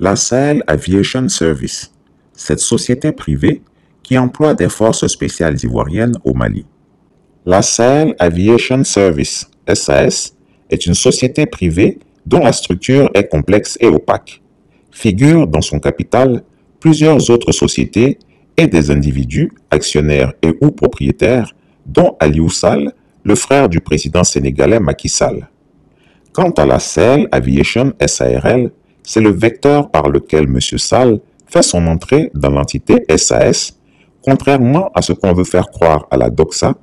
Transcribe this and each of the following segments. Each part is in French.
La Sahel Aviation Service, cette société privée qui emploie des forces spéciales ivoiriennes au Mali. La Sahel Aviation Service, SAS, est une société privée dont la structure est complexe et opaque. Figurent dans son capital plusieurs autres sociétés et des individus, actionnaires et ou propriétaires, dont Aliou Sall, le frère du président sénégalais Macky Sall. Quant à la Sahel Aviation SARL, c'est le vecteur par lequel M. Sall fait son entrée dans l'entité SAS, contrairement à ce qu'on veut faire croire à la doxa,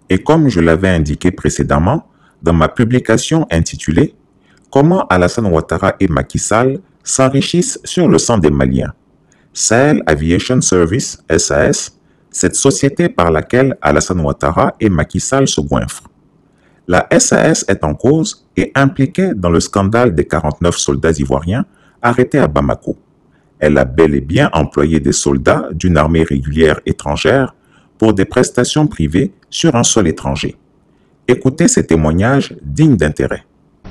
et comme je l'avais indiqué précédemment dans ma publication intitulée « Comment Alassane Ouattara et Macky Sall s'enrichissent sur le sang des Maliens ». Sahel Aviation Service, SAS, cette société par laquelle Alassane Ouattara et Macky Sall se goinfrent. La SAS est en cause et impliquée dans le scandale des 49 soldats ivoiriens arrêtés à Bamako. Elle a bel et bien employé des soldats d'une armée régulière étrangère pour des prestations privées sur un sol étranger. Écoutez ces témoignages dignes d'intérêt.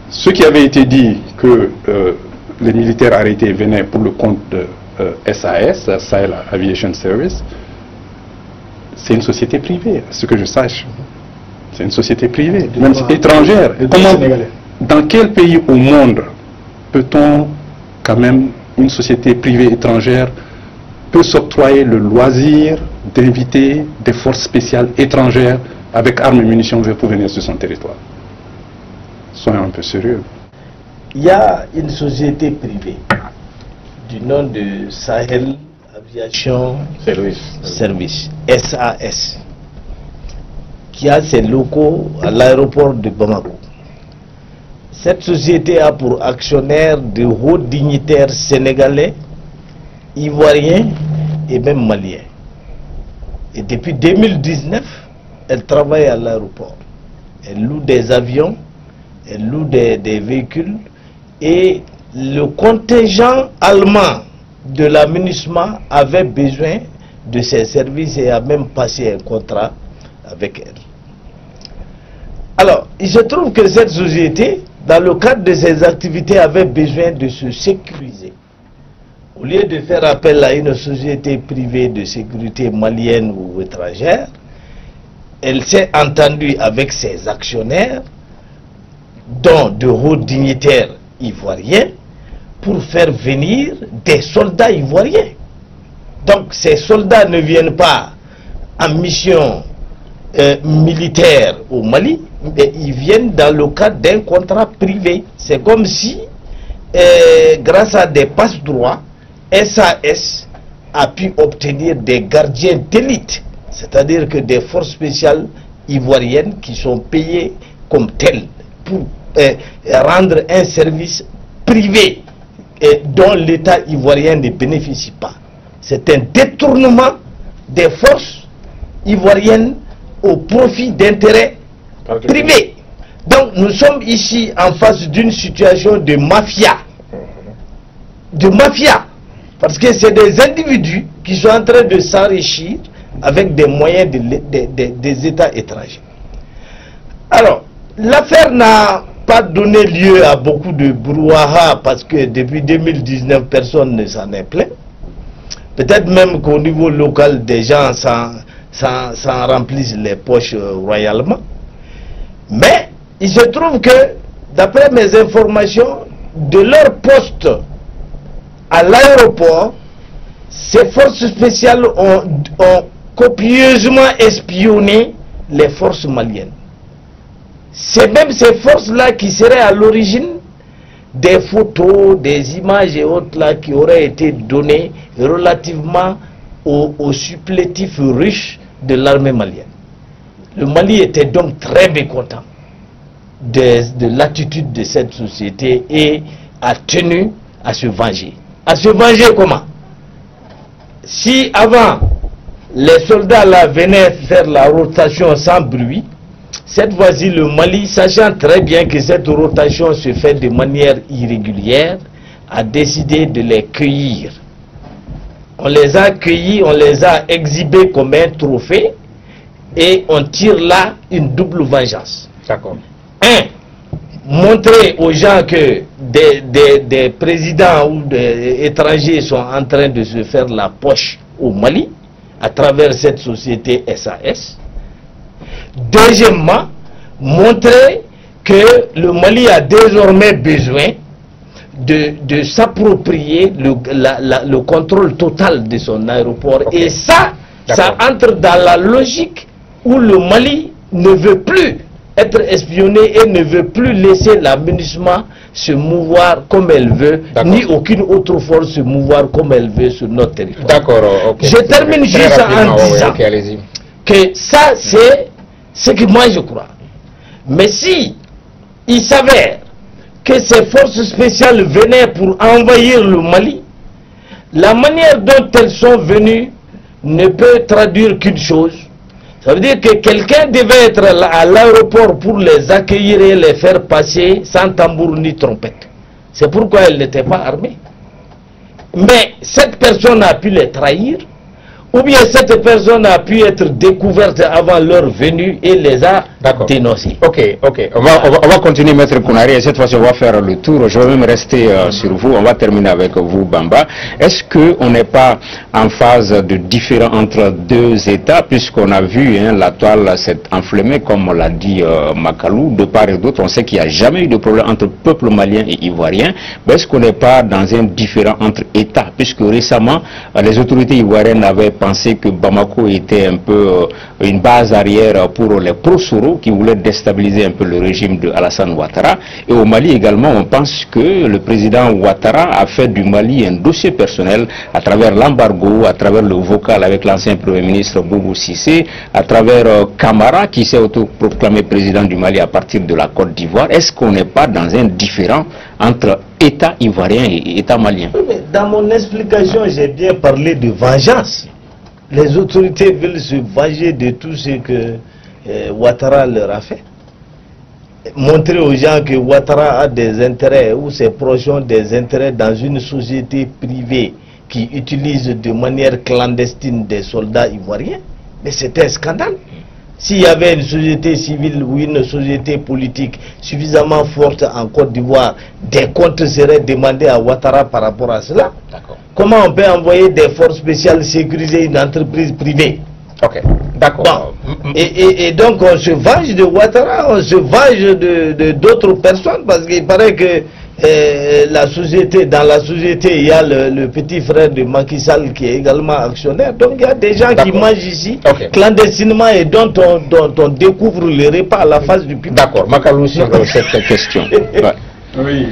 Ce qui avait été dit que les militaires arrêtés venaient pour le compte de SAS, Sahel Aviation Service, c'est une société privée, à ce que je sache. C'est une société privée, même étrangère. Dans quel pays au monde peut-on quand même, une société privée étrangère peut s'octroyer le loisir d'inviter des forces spéciales étrangères avec armes et munitions pour venir sur son territoire? Soyons un peu sérieux. Il y a une société privée du nom de Sahel Aviation Service, SAS, qui a ses locaux à l'aéroport de Bamako. Cette société a pour actionnaires de hauts dignitaires sénégalais, ivoiriens et même maliens. Et depuis 2019, elle travaille à l'aéroport. Elle loue des avions, elle loue des véhicules, et le contingent allemand de la MINUSMA avait besoin de ses services et a même passé un contrat avec elle. Alors, il se trouve que cette société, dans le cadre de ses activités, avait besoin de se sécuriser. Au lieu de faire appel à une société privée de sécurité malienne ou étrangère, elle s'est entendue avec ses actionnaires, dont de hauts dignitaires ivoiriens, pour faire venir des soldats ivoiriens. Donc ces soldats ne viennent pas en mission militaire au Mali, mais ils viennent dans le cadre d'un contrat privé. C'est comme si, grâce à des passe-droits, SAS a pu obtenir des gardiens d'élite, c'est-à-dire que des forces spéciales ivoiriennes qui sont payées comme telles pour rendre un service privé dont l'État ivoirien ne bénéficie pas. C'est un détournement des forces ivoiriennes au profit d'intérêts privés. Donc nous sommes ici en face d'une situation de mafia. De mafia. Parce que c'est des individus qui sont en train de s'enrichir avec des moyens des États étrangers. Alors, l'affaire n'a pas donné lieu à beaucoup de brouhaha parce que depuis 2019, personne ne s'en est plaint. Peut-être même qu'au niveau local, des gens s'en remplissent les poches royalement. Mais il se trouve que, d'après mes informations, de leur poste à l'aéroport, ces forces spéciales ont copieusement espionné les forces maliennes. C'est même ces forces-là qui seraient à l'origine des photos, des images et autres là qui auraient été données relativement aux supplétifs riches de l'armée malienne. Le Mali était donc très mécontent de l'attitude de cette société et a tenu à se venger. À se venger comment? Si avant les soldats là venaient faire la rotation sans bruit, cette fois-ci le Mali, sachant très bien que cette rotation se fait de manière irrégulière, a décidé de les cueillir. On les a cueillis, on les a exhibés comme un trophée et on tire là une double vengeance. D'accord. Un, montrer aux gens que des présidents ou des étrangers sont en train de se faire la poche au Mali à travers cette société SAS. Deuxièmement, montrer que le Mali a désormais besoin de s'approprier le contrôle total de son aéroport. Okay. Et ça entre dans la logique où le Mali ne veut plus être espionné et ne veut plus laisser la MINUSMA se mouvoir comme elle veut, ni aucune autre force se mouvoir comme elle veut sur notre territoire. D'accord. Okay. Je termine juste en disant que ça, c'est ce que moi je crois. Mais si il s'avère que ces forces spéciales venaient pour envahir le Mali, la manière dont elles sont venues ne peut traduire qu'une chose. Ça veut dire que quelqu'un devait être à l'aéroport pour les accueillir et les faire passer sans tambour ni trompette. C'est pourquoi elles n'étaient pas armées. Mais cette personne a pu les trahir, ou bien cette personne a pu être découverte avant leur venue et les a dénoncés. Ok. On va continuer, Maître Kounari, et cette fois-ci on va faire le tour. Je vais même rester sur vous. On va terminer avec vous, Bamba. Est-ce qu'on n'est pas en phase de différent entre deux États, puisqu'on a vu la toile s'est enflammée, comme l'a dit Makalou, de part et d'autre. On sait qu'il n'y a jamais eu de problème entre peuple malien et ivoirien. Mais est-ce qu'on n'est pas dans un différent entre États, puisque récemment, les autorités ivoiriennes avaient pensé que Bamako était un peu une base arrière pour les pro-Soro qui voulaient déstabiliser un peu le régime de Alassane Ouattara. Et au Mali également, on pense que le président Ouattara a fait du Mali un dossier personnel à travers l'embargo, à travers le vocal avec l'ancien Premier ministre Boubou Cissé, à travers Camara qui s'est autoproclamé président du Mali à partir de la Côte d'Ivoire. Est-ce qu'on n'est pas dans un différend entre État ivoirien et État malien? Mais dans mon explication, j'ai bien parlé de vengeance. Les autorités veulent se venger de tout ce que Ouattara leur a fait. Montrer aux gens que Ouattara a des intérêts ou ses proches ont des intérêts dans une société privée qui utilise de manière clandestine des soldats ivoiriens. Mais c'est un scandale. S'il y avait une société civile ou une société politique suffisamment forte en Côte d'Ivoire, des comptes seraient demandés à Ouattara par rapport à cela. Comment on peut envoyer des forces spéciales sécuriser une entreprise privée? Ok, d'accord. Bon. Et donc on se venge de Ouattara, on se venge d'autres personnes, parce qu'il paraît que dans la société, il y a le petit frère de Macky Sall qui est également actionnaire. Donc il y a des gens qui mangent ici clandestinement et dont on découvre les repas à la face du public. D'accord, Makalou, sur cette question. Oui.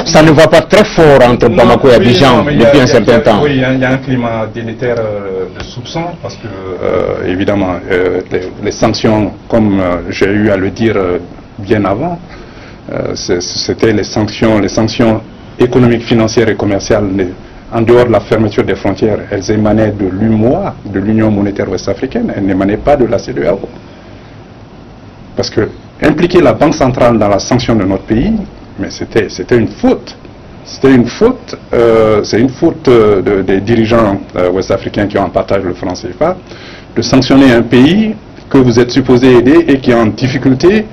Ça ne va pas très fort entre Bamako et Abidjan depuis un certain temps. Oui, il y a un climat délétère de soupçon parce que, évidemment, les sanctions, comme j'ai eu à le dire bien avant, c'était les sanctions économiques, financières et commerciales, en dehors de la fermeture des frontières, elles émanaient de l'UMOA, de l'Union monétaire ouest-africaine, elles n'émanaient pas de la CEDEAO. Parce que impliquer la Banque centrale dans la sanction de notre pays, mais c'était une faute. C'est une faute des dirigeants ouest-africains qui ont en partage le franc CFA, de sanctionner un pays que vous êtes supposé aider et qui est en difficulté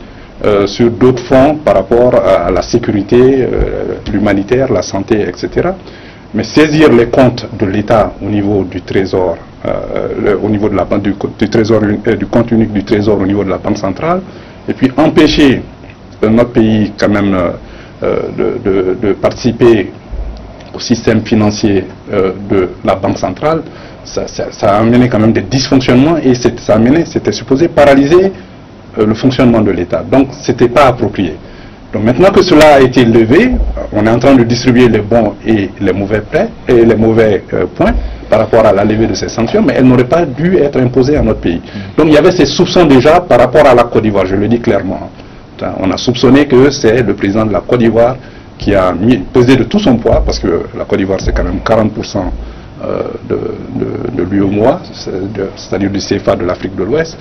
sur d'autres fronts par rapport à la sécurité, l'humanitaire, la santé, etc. Mais saisir les comptes de l'État au niveau du Trésor, au niveau de la banque du Trésor, du compte unique du Trésor au niveau de la Banque centrale, et puis empêcher notre pays quand même de participer au système financier de la Banque centrale, ça a amené quand même des dysfonctionnements et c'était supposé paralyser le fonctionnement de l'État. Donc c'était pas approprié. Donc maintenant que cela a été levé, on est en train de distribuer les bons et les mauvais prêts et les mauvais points par rapport à la levée de ces sanctions, mais elles n'auraient pas dû être imposées à notre pays. Donc il y avait ces soupçons déjà par rapport à la Côte d'Ivoire, je le dis clairement. On a soupçonné que c'est le président de la Côte d'Ivoire qui a pesé de tout son poids, parce que la Côte d'Ivoire c'est quand même 40% de l'UEMOA, c'est-à-dire du CFA de l'Afrique de l'Ouest.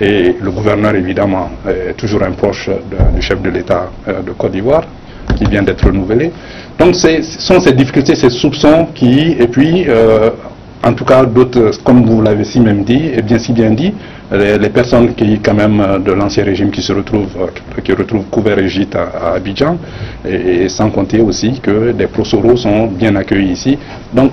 Et le gouverneur, évidemment, est toujours un proche du chef de l'État de Côte d'Ivoire, qui vient d'être renouvelé. Donc, ce sont ces difficultés, ces soupçons qui, et puis, en tout cas, d'autres, comme vous l'avez si même dit, et bien si bien dit, les personnes qui, quand même, de l'ancien régime qui retrouvent couvert et gîte à Abidjan, et sans compter aussi que des proseuros sont bien accueillis ici. Donc,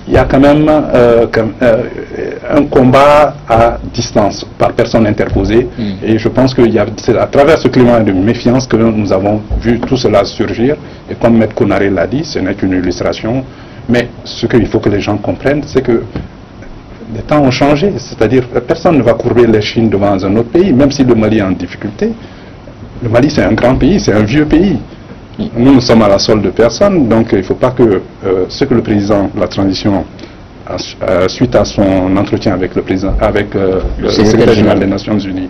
il y a quand même un combat à distance par personne interposée, et je pense que c'est à travers ce climat de méfiance que nous avons vu tout cela surgir, et comme Maître Konaré l'a dit, ce n'est qu'une illustration. Mais ce qu'il faut que les gens comprennent, c'est que les temps ont changé. C'est-à-dire que personne ne va courber l'échine devant un autre pays, même si le Mali est en difficulté. Le Mali, c'est un grand pays, c'est un vieux pays. Nous sommes à la solde de personne, donc il ne faut pas que ce que le président de la transition, suite à son entretien avec le secrétaire général des Nations Unies,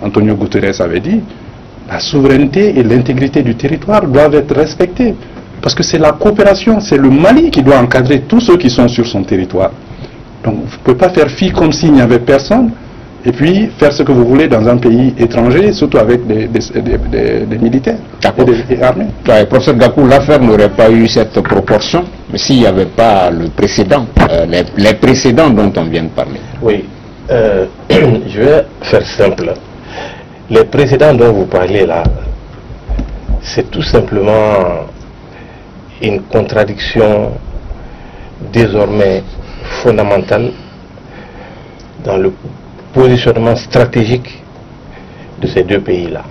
Antonio Guterres, avait dit, la souveraineté et l'intégrité du territoire doivent être respectées. Parce que c'est la coopération, c'est le Mali qui doit encadrer tous ceux qui sont sur son territoire. Donc vous ne pouvez pas faire fi comme s'il n'y avait personne, et puis faire ce que vous voulez dans un pays étranger, surtout avec des militaires et des armées. Ouais, professeur Gakou, l'affaire n'aurait pas eu cette proportion s'il n'y avait pas le précédent, les précédents dont on vient de parler. Oui, je vais faire simple. Les précédents dont vous parlez là, c'est tout simplement une contradiction désormais fondamentale dans le positionnement stratégique de ces deux pays-là.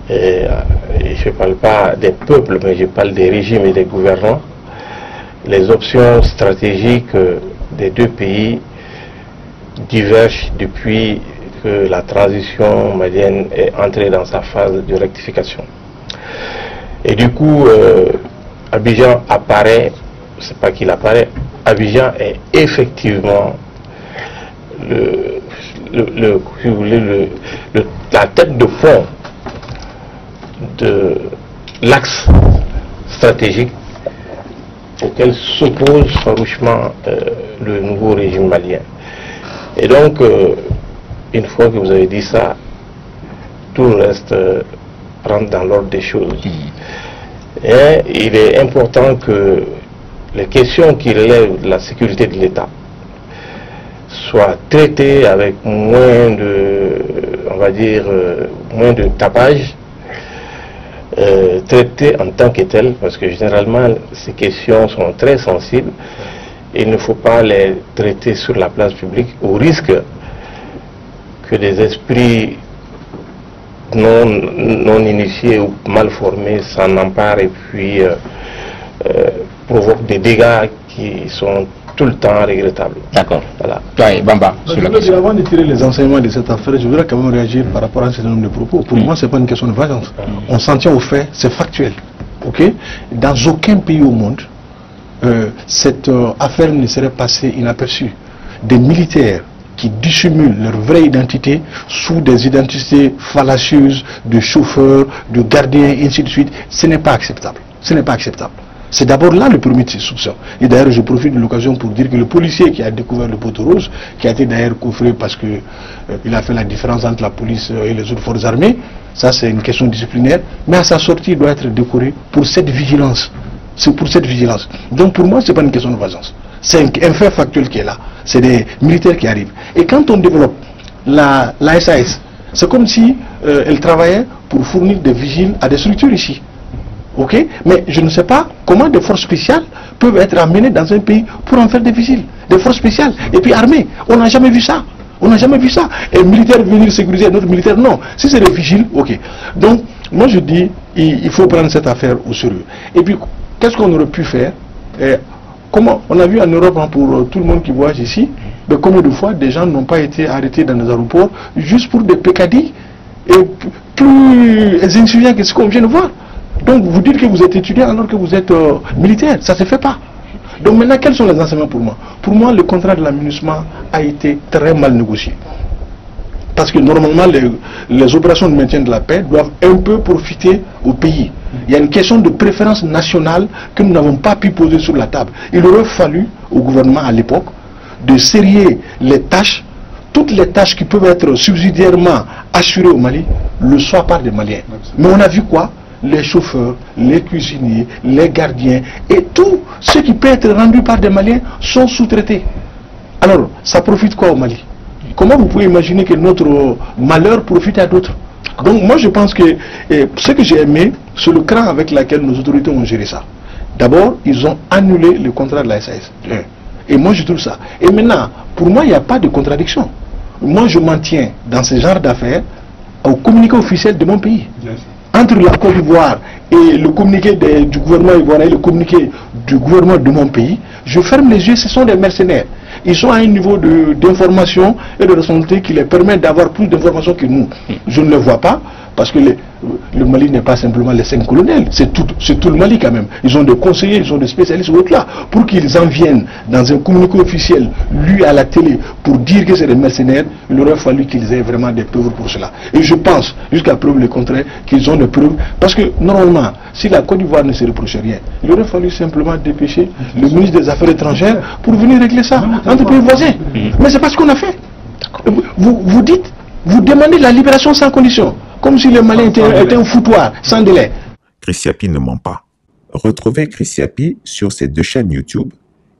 Je ne parle pas des peuples, mais je parle des régimes et des gouvernants. Les options stratégiques des deux pays divergent depuis que la transition malienne est entrée dans sa phase de rectification. Et du coup, Abidjan apparaît, c'est pas qu'il apparaît, Abidjan est effectivement si vous voulez, la tête de pont de l'axe stratégique auquel s'oppose farouchement le nouveau régime malien. Et donc, une fois que vous avez dit ça, tout le reste rentre dans l'ordre des choses. Et il est important que les questions qui relèvent de la sécurité de l'État soient traitées avec moins de, on va dire, moins de tapage, traitées en tant que telles, parce que généralement ces questions sont très sensibles. Il ne faut pas les traiter sur la place publique au risque que des esprits non initiés ou mal formés s'en emparent et puis provoquent des dégâts qui sont tout le temps regrettables. D'accord. Voilà. Bamba, avant de tirer les enseignements de cette affaire, je voudrais quand même réagir par rapport à un certain nombre de propos. Pour moi, ce n'est pas une question de vengeance. On s'en tient aux faits, c'est factuel. Okay? Dans aucun pays au monde, cette affaire ne serait passée inaperçue. Des militaires qui dissimulent leur vraie identité sous des identités fallacieuses de chauffeurs, de gardiens, et ainsi de suite, ce n'est pas acceptable. Ce n'est pas acceptable. C'est d'abord là le premier de ces soupçons. Et d'ailleurs, je profite de l'occasion pour dire que le policier qui a découvert le poteau rose, qui a été d'ailleurs coffré parce que il a fait la différence entre la police et les autres forces armées, ça c'est une question disciplinaire, mais à sa sortie, il doit être décoré pour cette vigilance. C'est pour cette vigilance. Donc pour moi, ce n'est pas une question de vengeance. C'est un fait factuel qui est là. C'est des militaires qui arrivent. Et quand on développe la SAS, c'est comme si elle travaillait pour fournir des vigiles à des structures ici. Ok? Mais je ne sais pas comment des forces spéciales peuvent être amenées dans un pays pour en faire des vigiles. Des forces spéciales. Et puis armées. On n'a jamais vu ça. On n'a jamais vu ça. Et militaire venir sécuriser un autre militaire, non. Si c'est des vigiles, ok. Donc, moi je dis, il faut prendre cette affaire au sérieux. Et puis, qu'est-ce qu'on aurait pu faire? Comment on a vu en Europe, hein, pour tout le monde qui voyage ici, mais combien de fois des gens n'ont pas été arrêtés dans les aéroports juste pour des peccadilles et plus insuffisants que ce qu'on vient de voir. Donc vous dites que vous êtes étudiant alors que vous êtes militaire, ça ne se fait pas. Donc maintenant, quels sont les enseignements pour moi? Pour moi, le contrat de la MINUSMA a été très mal négocié. Parce que normalement, les opérations de maintien de la paix doivent un peu profiter au pays. Il y a une question de préférence nationale que nous n'avons pas pu poser sur la table. Il aurait fallu au gouvernement à l'époque de serrer les tâches, toutes les tâches qui peuvent être subsidiairement assurées au Mali, le soient par des Maliens. Mais on a vu quoi? les chauffeurs, les cuisiniers, les gardiens et tout ce qui peut être rendu par des Maliens sont sous-traités. Alors, ça profite quoi au Mali? Comment vous pouvez imaginer que notre malheur profite à d'autres? Donc moi je pense que ce que j'ai aimé, c'est le cran avec lequel nos autorités ont géré ça. D'abord, ils ont annulé le contrat de la SAS. Et moi je trouve ça. Et maintenant, pour moi, il n'y a pas de contradiction. Moi je m'en tiens dans ce genre d'affaires au communiqué officiel de mon pays. Entre la Côte d'Ivoire et le communiqué du gouvernement ivoirien et le communiqué du gouvernement de mon pays, je ferme les yeux, ce sont des mercenaires. Ils sont à un niveau d'information et de responsabilité qui les permet d'avoir plus d'informations que nous. Je ne le vois pas, parce que le Mali n'est pas simplement les 5 colonels, c'est tout le Mali quand même. Ils ont des conseillers, ils ont des spécialistes autres là. Pour qu'ils en viennent dans un communiqué officiel, lu à la télé, pour dire que c'est des mercenaires, il aurait fallu qu'ils aient vraiment des preuves pour cela. Et je pense, jusqu'à preuve le contraire, qu'ils ont des preuves, parce que normalement, si la Côte d'Ivoire ne se reprochait rien, il aurait fallu simplement dépêcher le ministre des Affaires étrangères pour venir régler ça entre pays voisins. Mais c'est pas ce qu'on a fait. Vous dites, vous demandez la libération sans condition. Comme si le Mali était un foutoir, sans délai. Chris Yapi ne ment pas. Retrouvez Chris Yapi sur ses 2 chaînes YouTube.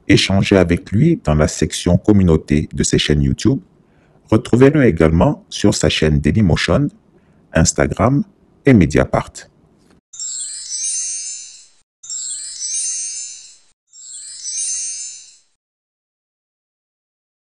Échangez avec lui dans la section communauté de ses chaînes YouTube. Retrouvez-le également sur sa chaîne Dailymotion, Instagram et Mediapart.